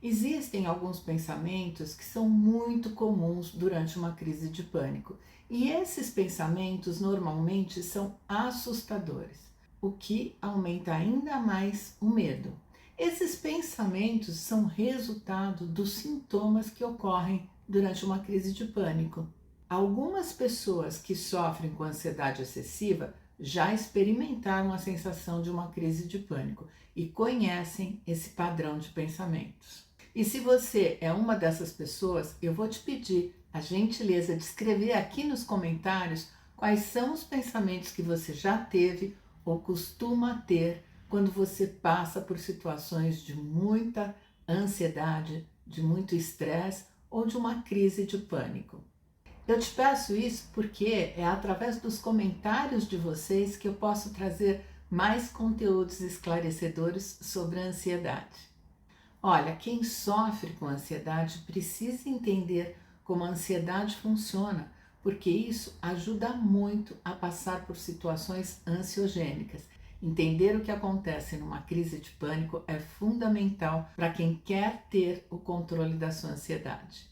Existem alguns pensamentos que são muito comuns durante uma crise de pânico, e esses pensamentos normalmente são assustadores, o que aumenta ainda mais o medo. Esses pensamentos são resultado dos sintomas que ocorrem durante uma crise de pânico. Algumas pessoas que sofrem com ansiedade excessiva já experimentaram a sensação de uma crise de pânico e conhecem esse padrão de pensamentos. E se você é uma dessas pessoas, eu vou te pedir a gentileza de escrever aqui nos comentários quais são os pensamentos que você já teve ou costuma ter quando você passa por situações de muita ansiedade, de muito estresse ou de uma crise de pânico. Eu te peço isso porque é através dos comentários de vocês que eu posso trazer mais conteúdos esclarecedores sobre a ansiedade. Olha, quem sofre com ansiedade precisa entender como a ansiedade funciona, porque isso ajuda muito a passar por situações ansiogênicas. Entender o que acontece numa crise de pânico é fundamental para quem quer ter o controle da sua ansiedade.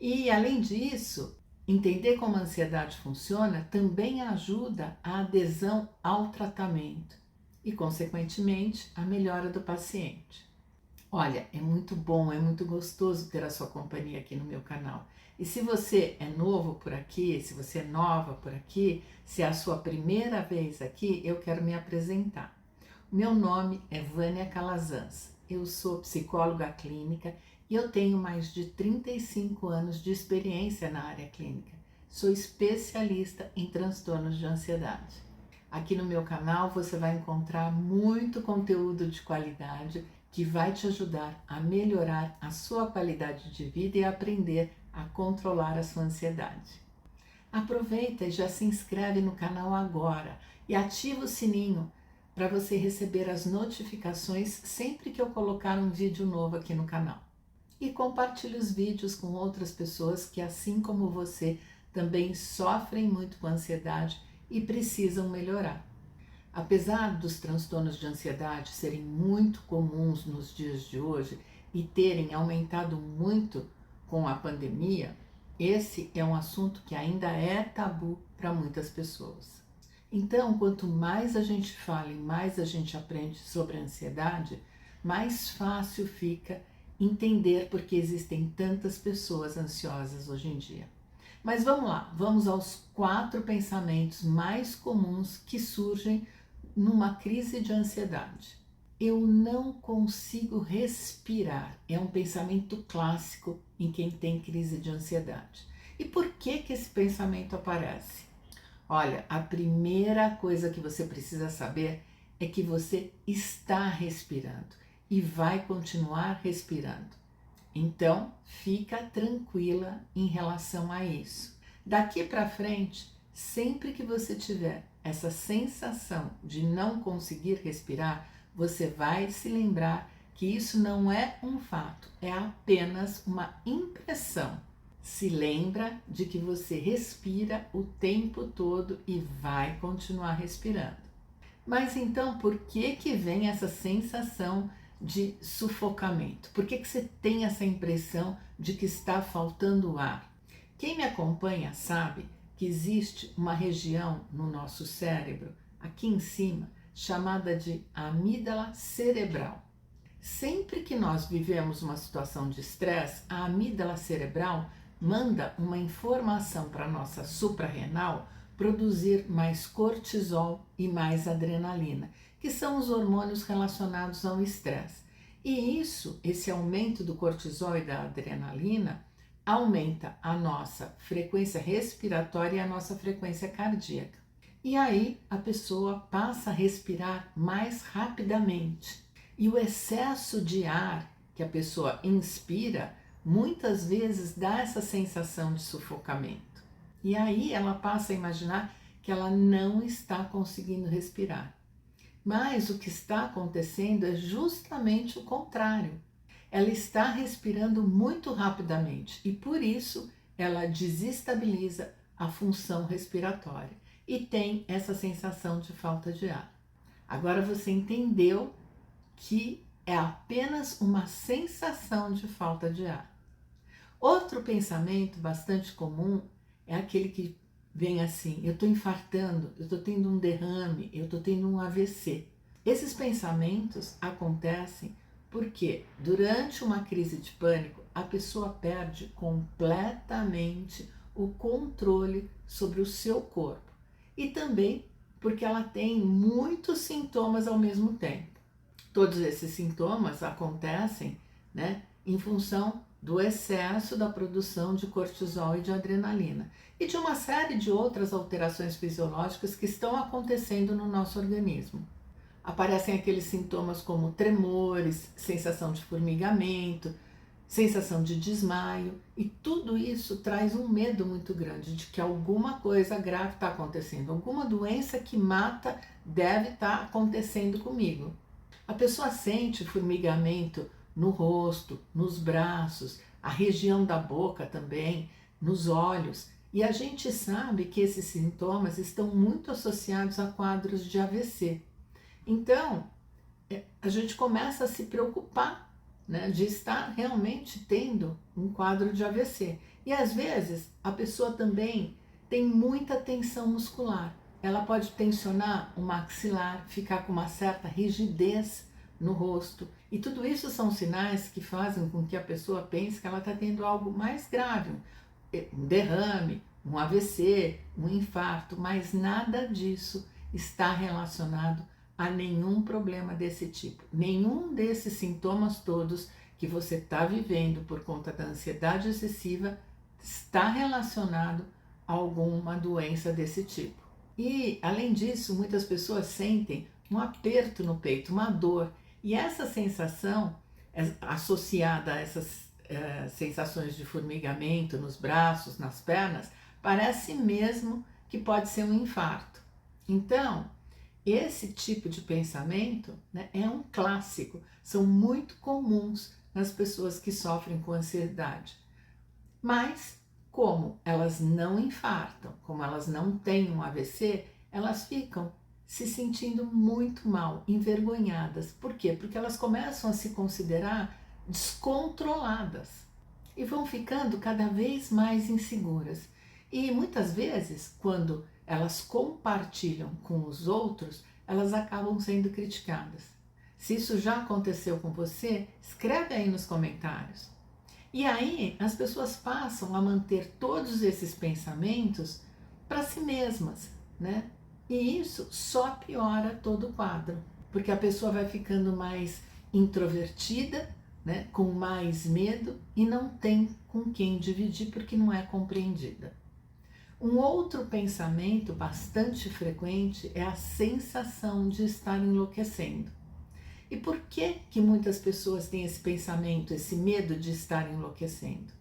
E, além disso, entender como a ansiedade funciona também ajuda a adesão ao tratamento e, consequentemente, a melhora do paciente. Olha, é muito bom, é muito gostoso ter a sua companhia aqui no meu canal. E se você é novo por aqui, se você é nova por aqui, se é a sua primeira vez aqui, eu quero me apresentar. Meu nome é Vânia Calazans, eu sou psicóloga clínica e eu tenho mais de 35 anos de experiência na área clínica. Sou especialista em transtornos de ansiedade. Aqui no meu canal você vai encontrar muito conteúdo de qualidade que vai te ajudar a melhorar a sua qualidade de vida e aprender a controlar a sua ansiedade. Aproveita e já se inscreve no canal agora e ativa o sininho para você receber as notificações sempre que eu colocar um vídeo novo aqui no canal. E compartilhe os vídeos com outras pessoas que, assim como você, também sofrem muito com ansiedade e precisam melhorar. Apesar dos transtornos de ansiedade serem muito comuns nos dias de hoje e terem aumentado muito com a pandemia, esse é um assunto que ainda é tabu para muitas pessoas. Então, quanto mais a gente fala e mais a gente aprende sobre a ansiedade, mais fácil fica entender por que existem tantas pessoas ansiosas hoje em dia. Mas vamos lá, vamos aos 4 pensamentos mais comuns que surgem numa crise de ansiedade. Eu não consigo respirar. É um pensamento clássico em quem tem crise de ansiedade. E por que esse pensamento aparece? Olha, a primeira coisa que você precisa saber é que você está respirando e vai continuar respirando. Então, fica tranquila em relação a isso. Daqui para frente, sempre que você tiver essa sensação de não conseguir respirar, você vai se lembrar que isso não é um fato, é apenas uma impressão. Se lembra de que você respira o tempo todo e vai continuar respirando. Mas então, por que vem essa sensação de sufocamento? Por que você tem essa impressão de que está faltando ar? Quem me acompanha sabe que existe uma região no nosso cérebro, aqui em cima, chamada de amígdala cerebral. Sempre que nós vivemos uma situação de estresse, a amígdala cerebral manda uma informação para a nossa suprarrenal produzir mais cortisol e mais adrenalina, que são os hormônios relacionados ao estresse. E esse aumento do cortisol e da adrenalina, aumenta a nossa frequência respiratória e a nossa frequência cardíaca. E aí a pessoa passa a respirar mais rapidamente. E o excesso de ar que a pessoa inspira, muitas vezes dá essa sensação de sufocamento. E aí ela passa a imaginar que ela não está conseguindo respirar. Mas o que está acontecendo é justamente o contrário. Ela está respirando muito rapidamente e por isso ela desestabiliza a função respiratória e tem essa sensação de falta de ar. Agora você entendeu que é apenas uma sensação de falta de ar. Outro pensamento bastante comum é aquele que vem assim: eu estou infartando, eu estou tendo um derrame, eu estou tendo um AVC. Esses pensamentos acontecem porque durante uma crise de pânico a pessoa perde completamente o controle sobre o seu corpo e também porque ela tem muitos sintomas ao mesmo tempo. Todos esses sintomas acontecem, em função do excesso da produção de cortisol e de adrenalina e de uma série de outras alterações fisiológicas que estão acontecendo no nosso organismo. Aparecem aqueles sintomas como tremores, sensação de formigamento, sensação de desmaio, e tudo isso traz um medo muito grande de que alguma coisa grave está acontecendo, alguma doença que mata deve estar acontecendo comigo. A pessoa sente formigamento no rosto, nos braços, a região da boca também, nos olhos, e a gente sabe que esses sintomas estão muito associados a quadros de AVC. Então, a gente começa a se preocupar, de estar realmente tendo um quadro de AVC. E às vezes a pessoa também tem muita tensão muscular. Ela pode tensionar o maxilar, ficar com uma certa rigidez no rosto. E tudo isso são sinais que fazem com que a pessoa pense que ela está tendo algo mais grave, um derrame, um AVC, um infarto, mas nada disso está relacionado a nenhum problema desse tipo. Nenhum desses sintomas todos que você está vivendo por conta da ansiedade excessiva está relacionado a alguma doença desse tipo. E, além disso, muitas pessoas sentem um aperto no peito, uma dor. E essa sensação, associada a essas sensações de formigamento nos braços, nas pernas, parece mesmo que pode ser um infarto. Então, esse tipo de pensamento, é um clássico, são muito comuns nas pessoas que sofrem com ansiedade. Mas, como elas não infartam, como elas não têm um AVC, elas ficam se sentindo muito mal, envergonhadas. Por quê? Porque elas começam a se considerar descontroladas e vão ficando cada vez mais inseguras. E muitas vezes, quando elas compartilham com os outros, elas acabam sendo criticadas. Se isso já aconteceu com você, escreve aí nos comentários. E aí as pessoas passam a manter todos esses pensamentos para si mesmas, E isso só piora todo o quadro, porque a pessoa vai ficando mais introvertida, com mais medo e não tem com quem dividir porque não é compreendida. Um outro pensamento bastante frequente é a sensação de estar enlouquecendo. E por que muitas pessoas têm esse pensamento, esse medo de estar enlouquecendo?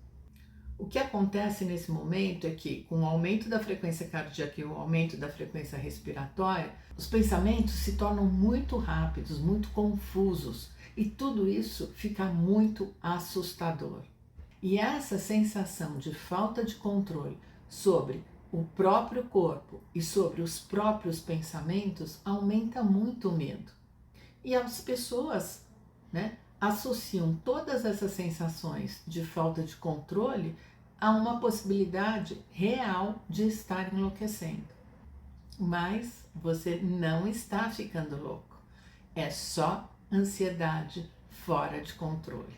O que acontece nesse momento é que, com o aumento da frequência cardíaca e o aumento da frequência respiratória, os pensamentos se tornam muito rápidos, muito confusos, e tudo isso fica muito assustador. E essa sensação de falta de controle sobre o próprio corpo e sobre os próprios pensamentos aumenta muito o medo. E as pessoas, associam todas essas sensações de falta de controle a uma possibilidade real de estar enlouquecendo. Mas você não está ficando louco. É só ansiedade fora de controle.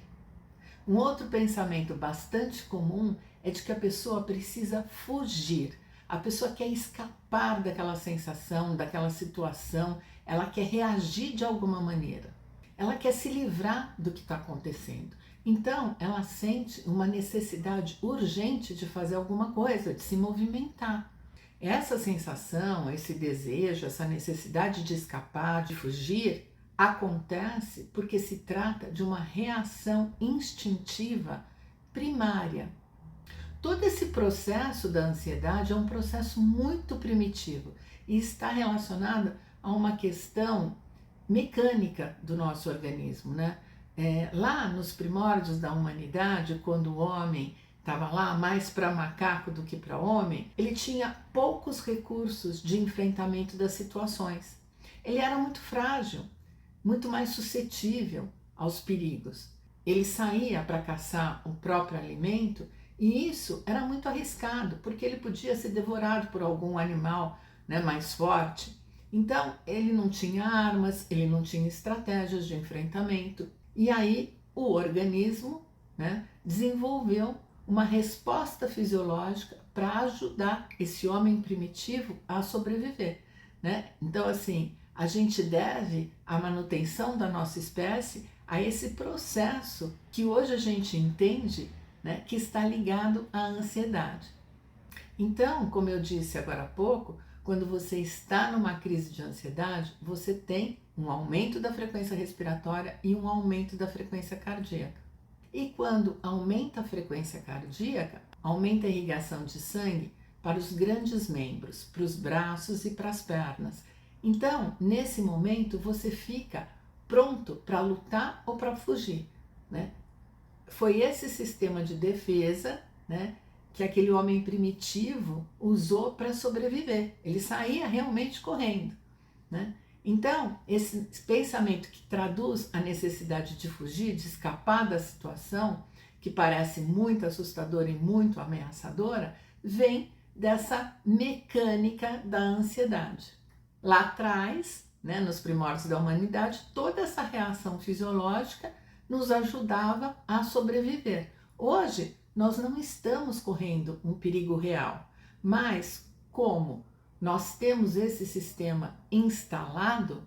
Um outro pensamento bastante comum é de que a pessoa precisa fugir. A pessoa quer escapar daquela sensação, daquela situação, ela quer reagir de alguma maneira. Ela quer se livrar do que está acontecendo. Então, ela sente uma necessidade urgente de fazer alguma coisa, de se movimentar. Essa sensação, esse desejo, essa necessidade de escapar, de fugir, acontece porque se trata de uma reação instintiva primária. Todo esse processo da ansiedade é um processo muito primitivo e está relacionado a uma questão mecânica do nosso organismo, Lá nos primórdios da humanidade, quando o homem estava lá mais para macaco do que para homem, ele tinha poucos recursos de enfrentamento das situações. Ele era muito frágil, muito mais suscetível, aos perigos. Ele saía para caçar o próprio alimento e isso era muito arriscado, porque ele podia ser devorado por algum animal, né, mais forte. Então, ele não tinha armas, ele não tinha estratégias de enfrentamento. E aí, o organismo, né, desenvolveu uma resposta fisiológica para ajudar esse homem primitivo a sobreviver, né? Então, assim, a gente deve a manutenção da nossa espécie a esse processo que hoje a gente entende, né, que está ligado à ansiedade. Então, como eu disse agora há pouco, quando você está numa crise de ansiedade, você tem um aumento da frequência respiratória e um aumento da frequência cardíaca. E quando aumenta a frequência cardíaca, aumenta a irrigação de sangue para os grandes membros, para os braços e para as pernas. Então, nesse momento, você fica pronto para lutar ou para fugir, né? Foi esse sistema de defesa, né, que aquele homem primitivo usou para sobreviver. Ele saía realmente correndo, né? Então, esse pensamento que traduz a necessidade de fugir, de escapar da situação, que parece muito assustadora e muito ameaçadora, vem dessa mecânica da ansiedade. Lá atrás, né, nos primórdios da humanidade, toda essa reação fisiológica nos ajudava a sobreviver. Hoje, nós não estamos correndo um perigo real, mas como nós temos esse sistema instalado,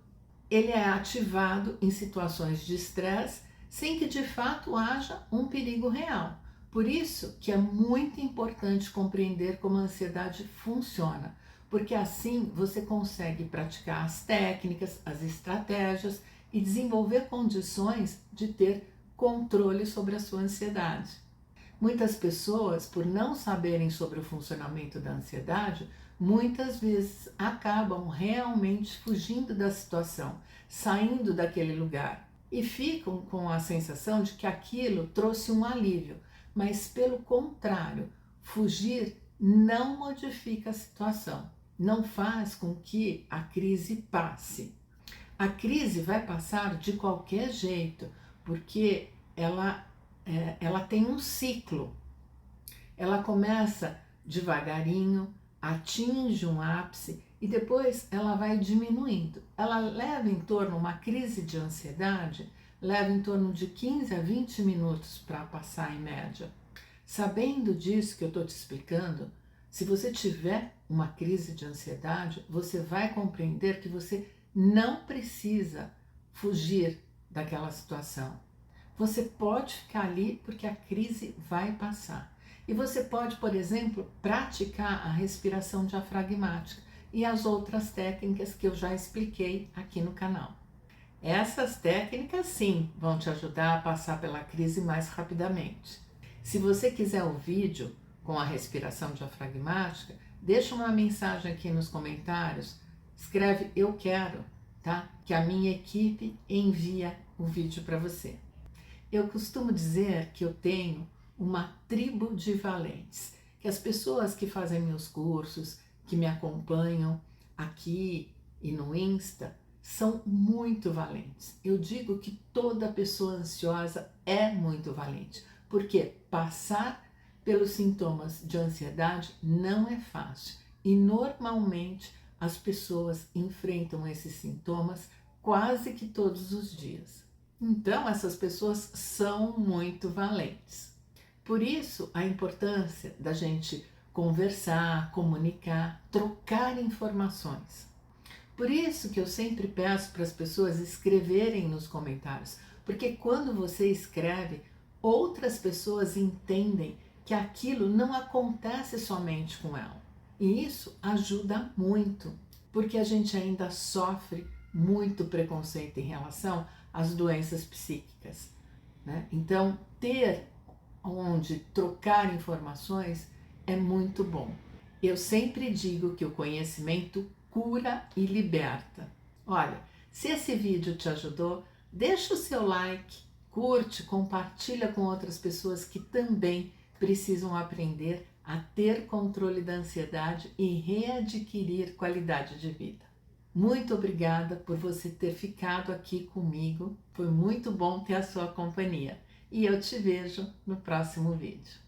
ele é ativado em situações de estresse sem que de fato haja um perigo real. Por isso que é muito importante compreender como a ansiedade funciona, porque assim você consegue praticar as técnicas, as estratégias e desenvolver condições de ter controle sobre a sua ansiedade. Muitas pessoas, por não saberem sobre o funcionamento da ansiedade, muitas vezes acabam realmente fugindo da situação, saindo daquele lugar e ficam com a sensação de que aquilo trouxe um alívio, mas pelo contrário, fugir não modifica a situação, não faz com que a crise passe. A crise vai passar de qualquer jeito, porque ela tem um ciclo. Ela começa devagarinho, atinge um ápice e depois ela vai diminuindo. Ela leva em torno, uma crise de ansiedade, leva em torno de 15 a 20 minutos para passar em média. Sabendo disso que eu estou te explicando, se você tiver uma crise de ansiedade, você vai compreender que você não precisa fugir daquela situação. Você pode ficar ali porque a crise vai passar. E você pode, por exemplo, praticar a respiração diafragmática e as outras técnicas que eu já expliquei aqui no canal. Essas técnicas, sim, vão te ajudar a passar pela crise mais rapidamente. Se você quiser o vídeo com a respiração diafragmática, deixa uma mensagem aqui nos comentários, escreve "eu quero", tá? Que a minha equipe envia o vídeo para você. Eu costumo dizer que eu tenho uma tribo de valentes, que as pessoas que fazem meus cursos, que me acompanham aqui e no Insta, são muito valentes. Eu digo que toda pessoa ansiosa é muito valente, porque passar pelos sintomas de ansiedade não é fácil e normalmente as pessoas enfrentam esses sintomas quase que todos os dias. Então, essas pessoas são muito valentes. Por isso, a importância da gente conversar, comunicar, trocar informações. Por isso que eu sempre peço para as pessoas escreverem nos comentários, porque quando você escreve, outras pessoas entendem que aquilo não acontece somente com ela. E isso ajuda muito, porque a gente ainda sofre muito preconceito em relação às doenças psíquicas, né? Então, ter onde trocar informações é muito bom. Eu sempre digo que o conhecimento cura e liberta. Olha, se esse vídeo te ajudou, deixa o seu like, curte, compartilha com outras pessoas que também precisam aprender a ter controle da ansiedade e readquirir qualidade de vida. Muito obrigada por você ter ficado aqui comigo. Foi muito bom ter a sua companhia. E eu te vejo no próximo vídeo.